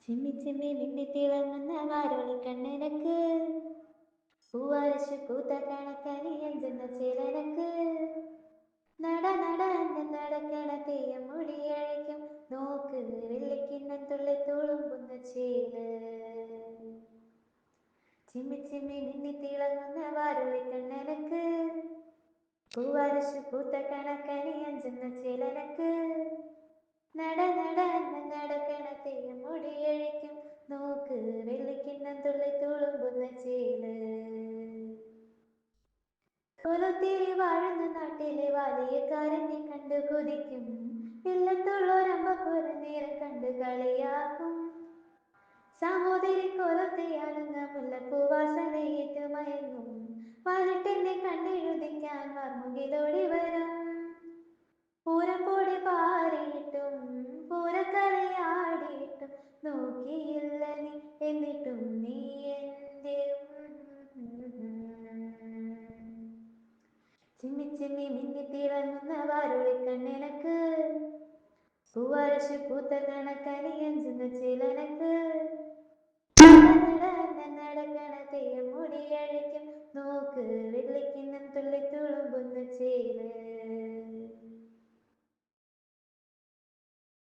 ചിമ്മി ചിമ്മി മിന്നി തിളങ്ങുന്ന വാരോളി കണ്ണിനക്ക് പൂവാരശു പൂത്ത കണക്കനി എഞ്ചുന്ന ചേലനക്ക് നട നട എന്ന നടക്കണ തെയ്യം മുടിയഴിക്കും നോക്ക് വെള്ളിക്കിണ്ണം തുള്ളി തുളുമ്പുന്ന ചേല് ചിമ്മി ചിമ്മി മിന്നി തിളങ്ങുന്ന വാരോളി കണ്ണിനക്ക് പൂവാരശു പൂത്ത കണക്കനി എഞ്ചുന്ന ചേലനക്ക് നട നട എന്ന നടക്കണ തെയ്യം മുടിയഴിക്കും നോക്ക് വെള്ളിക്കിണ്ണം തുള്ളി തുളുമ്പുന്ന ചേല് കൊലത്തിരി വാഴുന്ന നാട്ടിലെ വാലിയക്കാരനെ കണ്ടു കൊതിക്കും ഇല്ലത്തുള്ളൊരമ്പ നേരം കണ്ട് കളിയാക്കും സഹോദരി കൊലത്തെയാണെന്ന മുല്ലപ്പൂവാസനയേറ്റു മയങ്ങും വാലിട്ടെന്നെ കണ്ണെഴുതിക്കാൻ വർമുകിലോടി വരും പൂരപ്പൊടി പാറിയിട്ടും പൂരക്കളിയാടിയിട്ടും നോക്കിയില്ല നീ എന്നിട്ടും നീ എൻ്റെ ചിമ്മി ചിമ്മി മിന്നി തിളങ്ങുന്ന വാരോളി കണ്ണിനക്ക് പൂവാരശു പൂത്ത കണക്കനി എഞ്ചുന്ന ചിലനക്ക് നട നട നടക്കണ തെയ്യം മുടിയഴിക്കും നോക്ക് വെള്ളിക്ക്